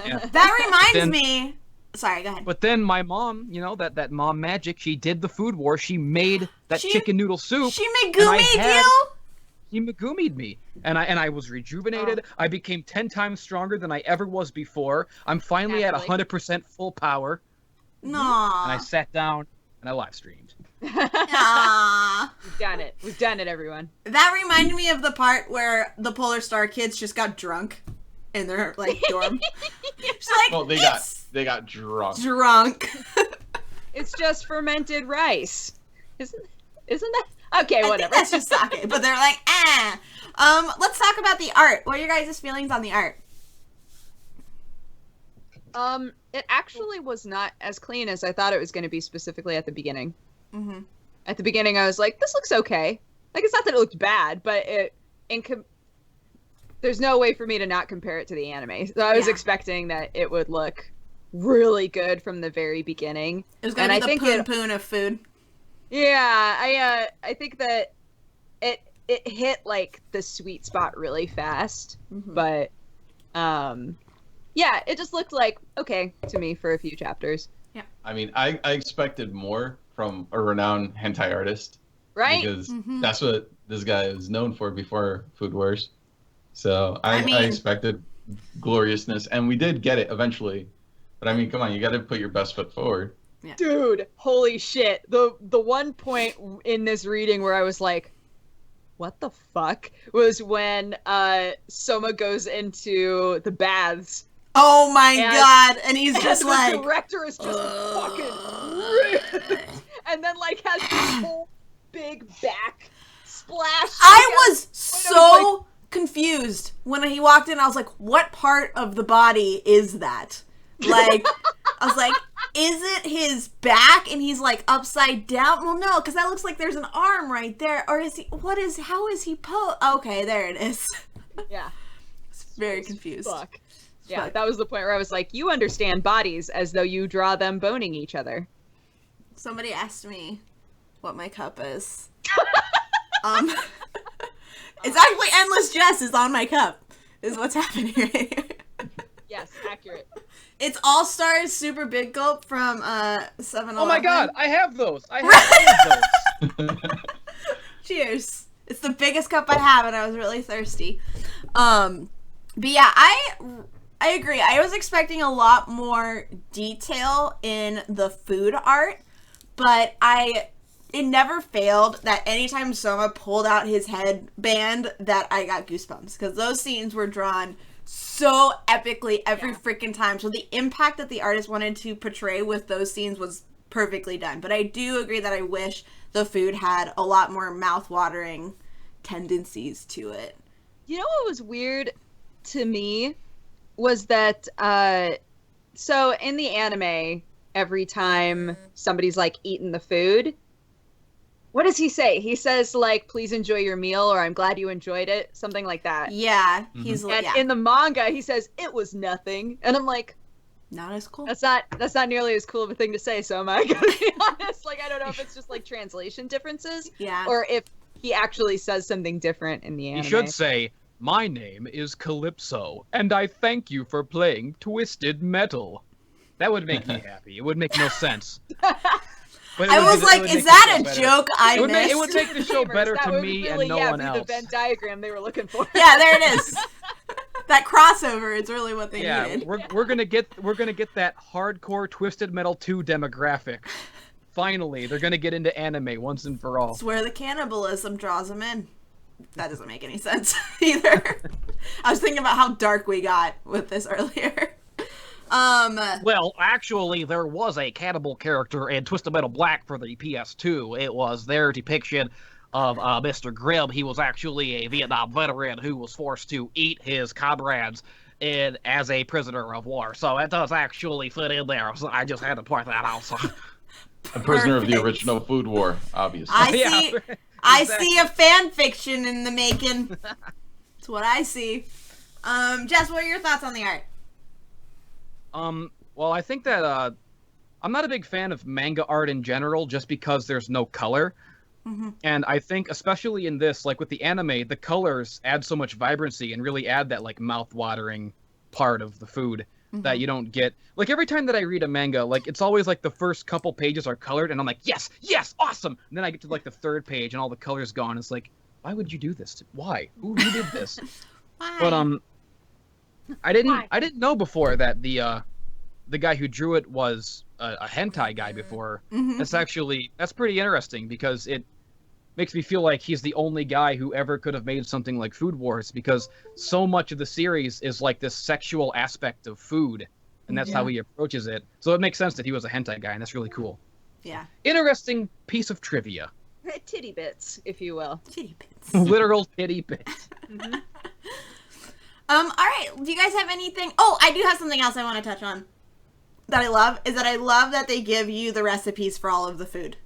Yeah. That reminds Then- me. Sorry, go ahead. But then my mom, that mom magic, she did the food war. She made that She- chicken noodle soup. She and I Megumi'd had- you? She Megumi'd me, and I was rejuvenated. I became 10 times stronger than I ever was before. I'm finally at Naturally. 100% full power, Aww. and I sat down and I live streamed. Aww. We've done it. We've done it, everyone. That reminded me of the part where the Polar Star kids just got drunk in their like dorm. She's like, Well, they got drunk. drunk. It's just fermented rice. Isn't that? Okay, I whatever. think that's just sake, but they're like, let's talk about the art. What are your guys' feelings on the art? It actually was not as clean as I thought it was going to be, specifically at the beginning. Mm-hmm. At the beginning, I was like, this looks okay. Like, it's not that it looked bad, but there's no way for me to not compare it to the anime. So I was Yeah. expecting that it would look really good from the very beginning. It was gonna be the poon of food. Yeah, I think that it hit like the sweet spot really fast, but yeah, it just looked like okay to me for a few chapters. Yeah. I mean, I expected more from a renowned hentai artist, right? Because that's what this guy is known for before Food Wars. So I expected gloriousness, and we did get it eventually. But I mean, come on, you got to put your best foot forward. Yeah. Dude, holy shit! The one point in this reading where I was like, "What the fuck?" was when Soma goes into the baths. Oh my god! And he's just like, the director is just fucking and then like has this whole big back splash. I was so confused when he walked in. I was like, what part of the body is that? Like, I was like, is it his back and he's like upside down? Well, no, because that looks like there's an arm right there. Or is he, how is he okay, there it is. Yeah. Very confused. Fuck. Yeah, that was the point where I was like, you understand bodies as though you draw them boning each other. Somebody asked me what my cup is. It's actually Endless Jess is on my cup, is what's happening right here. Yes, accurate. It's All Stars Super Big Gulp from 7-Eleven. Oh my god, I have those. I have all of those. Cheers. It's the biggest cup I have, and I was really thirsty. But yeah, I agree. I was expecting a lot more detail in the food art, but it never failed that anytime Soma pulled out his headband that I got goosebumps, because those scenes were drawn so epically every freaking time. So the impact that the artist wanted to portray with those scenes was perfectly done. But I do agree that I wish the food had a lot more mouth-watering tendencies to it. You know what was weird to me was that so in the anime, every time somebody's like eating the food, what does he say? He says like, please enjoy your meal, or I'm glad you enjoyed it, something like that. Yeah, he's And in the manga he says it was nothing, and I'm like, not as cool. that's not nearly as cool of a thing to say, so I gotta be honest. Like, I don't know if it's just like translation differences, or if he actually says something different in the anime. You should say, my name is Calypso, and I thank you for playing Twisted Metal. That would make me happy. It would make no sense. But I was like, is that a joke I missed? It would make the show better That to would me really, and no one else. the Venn diagram they were looking for. Yeah, there it is. That crossover is really what they needed. We're gonna get that hardcore Twisted Metal 2 demographic. Finally, they're gonna get into anime once and for all. It's where the cannibalism draws them in. That doesn't make any sense either. I was thinking about how dark we got with this earlier. Well, actually, there was a cannibal character in Twisted Metal Black for the PS2. It was their depiction of Mr. Grimm. He was actually a Vietnam veteran who was forced to eat his comrades as a prisoner of war. So it does actually fit in there. So I just had to point that out. So. A prisoner of the original Food War, obviously. I see a fan fiction in the making. That's what I see. Jess, what are your thoughts on the art? Well, I think that I'm not a big fan of manga art in general, just because there's no color. And I think, especially in this, like with the anime, the colors add so much vibrancy and really add that like mouth-watering part of the food that you don't get. Like every time that I read a manga, like it's always like the first couple pages are colored, and I'm like, yes, awesome. And then I get to like the third page, and all the color's gone. It's like, why would you do this? Why? Who did this? Why? But I didn't know before that the guy who drew it was a hentai guy before. That's pretty interesting, because it makes me feel like he's the only guy who ever could have made something like Food Wars, because so much of the series is like this sexual aspect of food, and that's how he approaches it. So it makes sense that he was a hentai guy, and that's really cool. Yeah. Interesting piece of trivia. Titty bits, if you will. Titty bits. Literal titty bits. All right. Do you guys have anything? Oh, I do have something else I want to touch on that I love, is that I love that they give you the recipes for all of the food.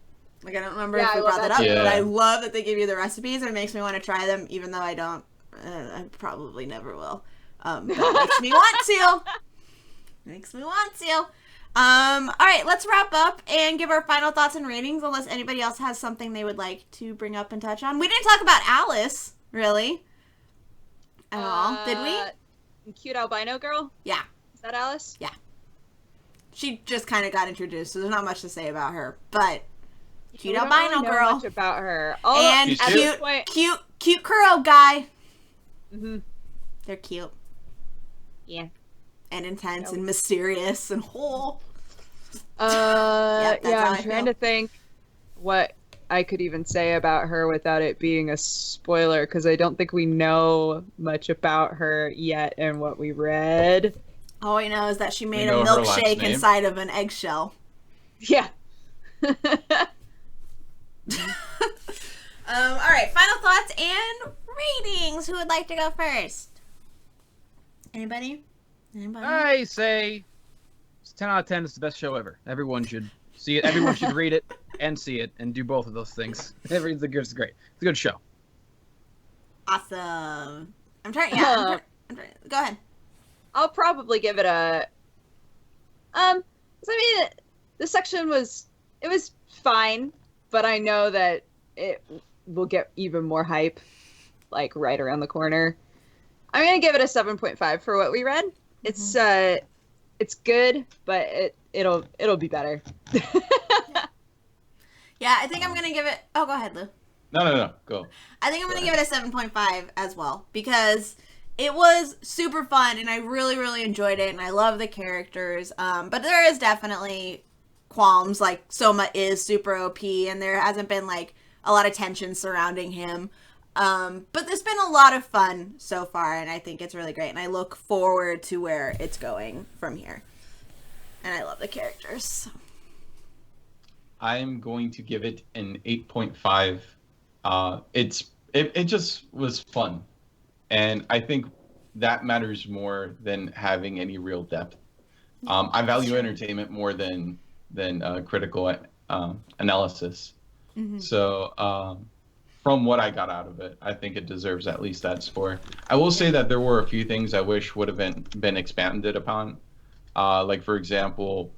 Like, I don't remember if we brought that up, but I love that they give you the recipes, and it makes me want to try them, even though I don't. I probably never will. But it makes me want to. Makes me want to. All right, let's wrap up and give our final thoughts and ratings, unless anybody else has something they would like to bring up and touch on. We didn't talk about Alice, really, at all, did we? Cute albino girl? Yeah. Is that Alice? Yeah. She just kind of got introduced, so there's not much to say about her, but cute We don't albino really know girl. much about her. And She's at cute. this point, cute Kuro guy. Mhm. They're cute Yeah. and intense and mysterious and whole. Yep, that's Yeah, how I'm I trying feel. to think what I could even say about her without it being a spoiler, because I don't think we know much about her yet in what we read. All I know is that she made a know her last milkshake name. inside of an eggshell. Yeah. All right, final thoughts and ratings. Who would like to go first? Anybody? I say it's 10 out of 10. It's the best show ever. Everyone should see it. Everyone should read it and see it and do both of those things. It's great. It's a good show. Awesome. I'm trying. Yeah. I'm trying. Go ahead. I'll probably give it a 'cause I mean, this section was fine, but I know that it will get even more hype like right around the corner. I'm gonna give it a 7.5 for what we read. It's good, but it'll be better. Yeah, I think I'm gonna give it. Oh, go ahead, Lou. No. Go. I think I'm gonna give it a 7.5 as well because it was super fun and I really, really enjoyed it and I love the characters. But there is definitely qualms, like Soma is super OP and there hasn't been like a lot of tension surrounding him. But there's been a lot of fun so far and I think it's really great and I look forward to where it's going from here. And I love the characters. So. I'm going to give it an 8.5. It just was fun. And I think that matters more than having any real depth. I value entertainment more than critical analysis. Mm-hmm. So from what I got out of it, I think it deserves at least that score. I will say that there were a few things I wish would have been expanded upon. Like, for example,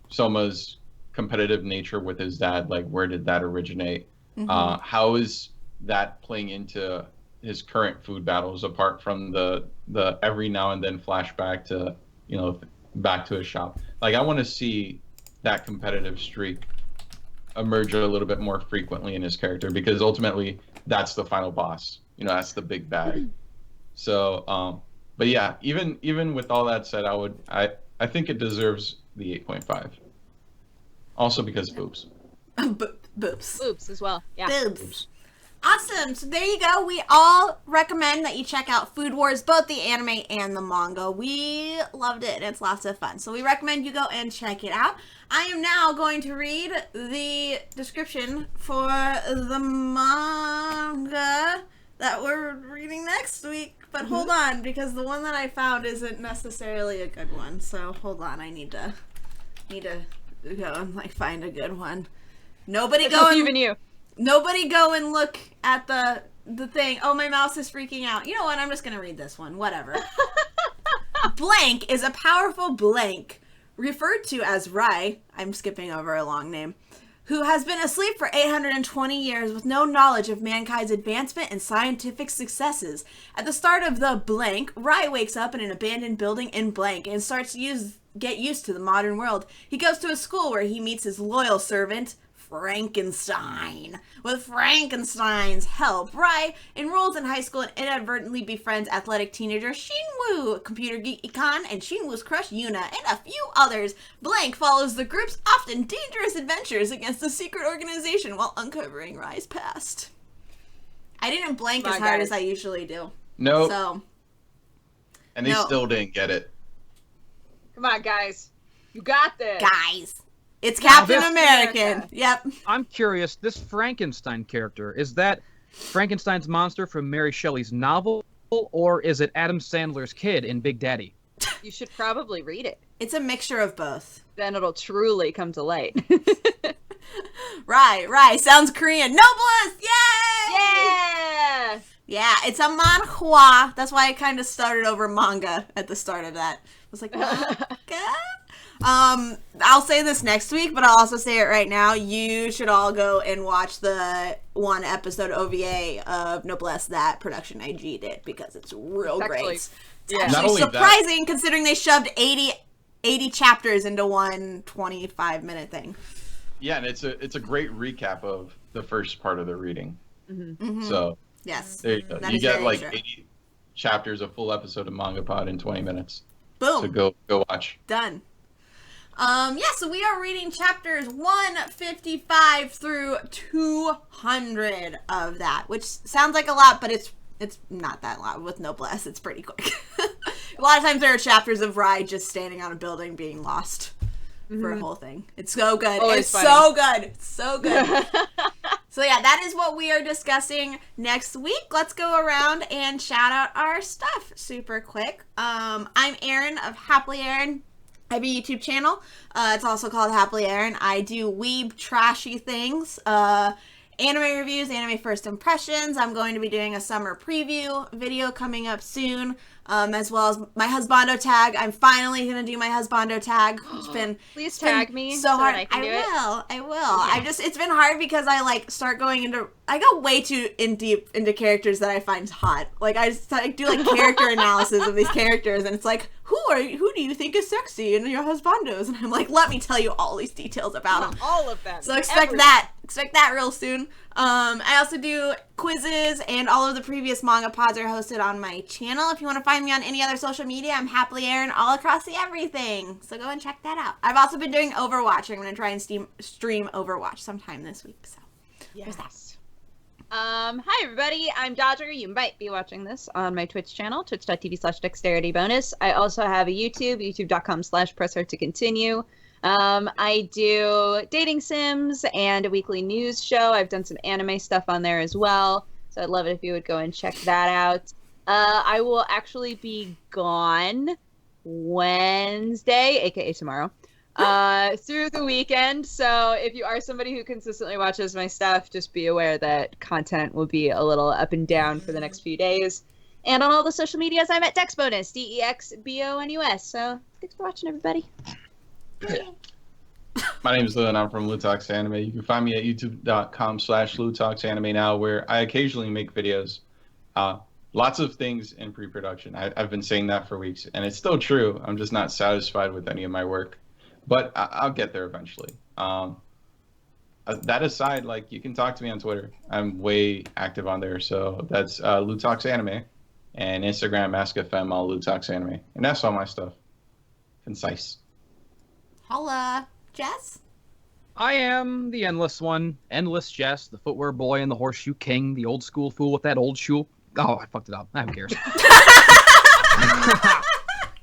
Soma's competitive nature with his dad. Like, where did that originate? Mm-hmm. How is that playing into his current food battles, apart from the every now and then flashback to, back to his shop? Like, I want to see that competitive streak emerge a little bit more frequently in his character, because ultimately that's the final boss. That's the big bad. So, but yeah, even with all that said, I think it deserves the 8.5. Also because boobs. Boobs. Boobs as well. Yeah. Boobs. Awesome. So there you go. We all recommend that you check out Food Wars, both the anime and the manga. We loved it and it's lots of fun. So we recommend you go and check it out. I am now going to read the description for the manga that we're reading next week. But hold on, because the one that I found isn't necessarily a good one. So hold on, I need to go and find a good one. Nobody It's go and even you. Nobody go and look at the thing. Oh, my mouse is freaking out. You know what? I'm just going to read this one. Whatever. Blank is a powerful blank, referred to as Rai, I'm skipping over a long name, who has been asleep for 820 years with no knowledge of mankind's advancement and scientific successes. At the start of the blank, Rai wakes up in an abandoned building in blank and starts to get used to the modern world. He goes to a school where he meets his loyal servant, Frankenstein. With Frankenstein's help, Rai enrolls in high school and inadvertently befriends athletic teenager Shinwoo, computer geek Ikan, and Shinwoo's crush Yuna, and a few others. Blank follows the group's often dangerous adventures against a secret organization while uncovering Rai's past. I didn't blank as hard as I usually do. Nope. So. And they still didn't get it. Come on, guys. You got this. Guys. It's Captain this- American. Yep. I'm curious, this Frankenstein character, is that Frankenstein's monster from Mary Shelley's novel, or is it Adam Sandler's kid in Big Daddy? You should probably read it. It's a mixture of both. Then it'll truly come to light. Right. Sounds Korean. Noblest! Yay! Yeah! Yeah, it's a manhwa. That's why I kind of started over manga at the start of that. was like, manga? I'll say this next week, but I'll also say it right now. You should all go and watch the 1 episode OVA of Noblesse that Production IG did, because it's real great. It's actually surprising considering they shoved 80 chapters into one 25-minute thing. Yeah, and it's a great recap of the first part of the reading. So yes, there you go. You get like 80 chapters, a full episode of MangaPod in 20 minutes. Boom. So go watch. Done. So we are reading chapters 155 through 200 of that, which sounds like a lot, but it's not that lot with Noblesse. It's pretty quick. A lot of times there are chapters of Rai just standing on a building being lost for a whole thing. It's so good. Always it's funny. so good. It's so good. So yeah, that is what we are discussing next week. Let's go around and shout out our stuff super quick. I'm Erin of HappiLeeErin. I have a YouTube channel. It's also called HappiLeeErin. I do weeb trashy things. Anime reviews, anime first impressions. I'm going to be doing a summer preview video coming up soon, as well as my husbando tag. I'm finally going to do my husbando tag. Please tag me so hard. that I can do I will. It's been hard because I go way too deep into characters that I find hot. Like I do like character analysis of these characters, and it's like, who do you think is sexy in your husbandos? And I'm like, let me tell you all these details about them. All of them. So expect that real soon. I also do quizzes, and all of the previous manga pods are hosted on my channel. If you want to find me on any other social media, I'm HappiLeeErin all across the everything. So go and check that out. I've also been doing Overwatch. I'm going to try and stream Overwatch sometime this week. So there's that. Hi everybody, I'm Dodger. You might be watching this on my Twitch channel, twitch.tv/dexteritybonus. I also have a YouTube, youtube.com/presshertocontinue. I do dating sims and a weekly news show. I've done some anime stuff on there as well, so I'd love it if you would go and check that out. I will actually be gone Wednesday, aka tomorrow, through the weekend. So if you are somebody who consistently watches my stuff, just be aware that content will be a little up and down for the next few days. And on all the social medias, I'm at DexBonus, DEXBONUS. So thanks for watching, everybody. My name is Lou, and I'm from Lou Talks Anime. You can find me at youtube.com/LouTalksAnime now, where I occasionally make videos. Lots of things in pre-production. I've been saying that for weeks, and it's still true. I'm just not satisfied with any of my work. But I'll get there eventually. That aside, like, you can talk to me on Twitter. I'm way active on there. So that's Lou Talks Anime. And Instagram, AskFM, all Lou Talks Anime. And that's all my stuff. Concise. Holla. Jess? I am the endless one. Endless Jess, the footwear boy and the horseshoe king, the old school fool with that old shoe. Oh, I fucked it up. Who cares?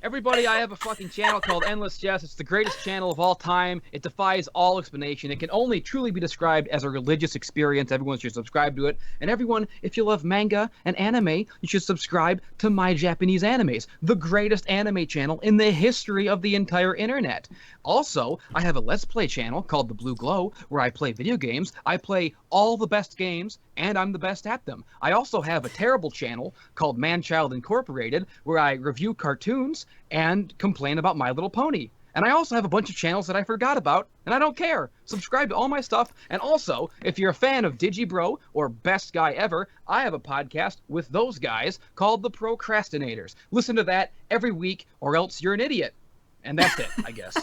Everybody, I have a fucking channel called Endless Jess. It's the greatest channel of all time. It defies all explanation. It can only truly be described as a religious experience. Everyone should subscribe to it. And everyone, if you love manga and anime, you should subscribe to My Japanese Animes, the greatest anime channel in the history of the entire internet. Also, I have a Let's Play channel called The Blue Glow, where I play video games. I play all the best games, and I'm the best at them. I also have a terrible channel called Manchild Incorporated, where I review cartoons and complain about My Little Pony. And I also have a bunch of channels that I forgot about, and I don't care. Subscribe to all my stuff. And also, if you're a fan of Digibro or Best Guy Ever, I have a podcast with those guys called The Procrastinators. Listen to that every week, or else you're an idiot. And that's it, I guess.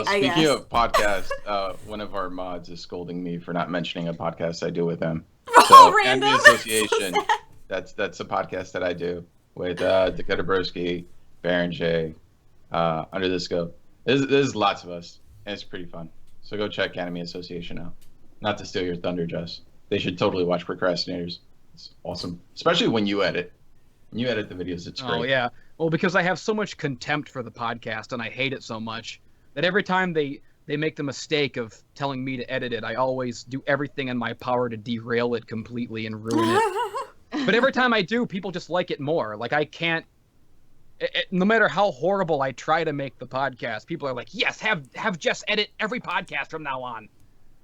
Speaking of podcasts, one of our mods is scolding me for not mentioning a podcast I do with them. And the Association, that's a podcast that I do with Dakota Broski, Baron J, Under the Scope. There's lots of us, and it's pretty fun. So go check Anime Association out. Not to steal your thunder, Jess. They should totally watch Procrastinators. It's awesome, especially when you edit. When you edit the videos, it's great. Oh yeah, well, because I have so much contempt for the podcast, and I hate it so much that every time they make the mistake of telling me to edit it, I always do everything in my power to derail it completely and ruin it. But every time I do, people just like it more. Like, I can't... no matter how horrible I try to make the podcast, people are like, yes, have Jess edit every podcast from now on.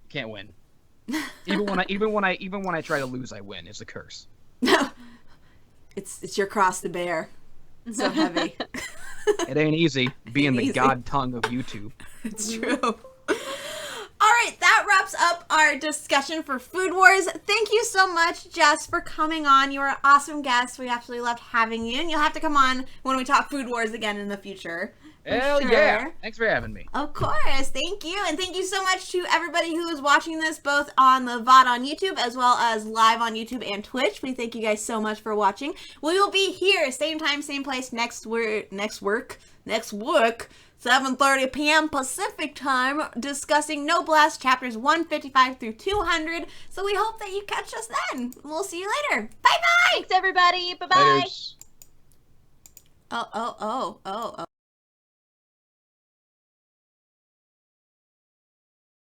Can't win. Even when I try to lose, I win. It's a curse. It's your cross to bear. So heavy. It ain't easy being the Easy. god tongue of YouTube. It's true. All right, that wraps up our discussion for Food Wars. Thank you so much, Jess, for coming on. You were an awesome guest. We absolutely loved having you, and you'll have to come on when we talk Food Wars again in the future. For Hell sure. yeah! Thanks for having me. Of course, thank you. And thank you so much to everybody who is watching this, both on the VOD on YouTube as well as live on YouTube and Twitch. We thank you guys so much for watching. We will be here, same time, same place, next work, 7:30 p.m. Pacific time, discussing No Blast chapters 155 through 200. So we hope that you catch us then. We'll see you later. Bye-bye! Thanks, everybody. Bye-bye. Laters. Oh.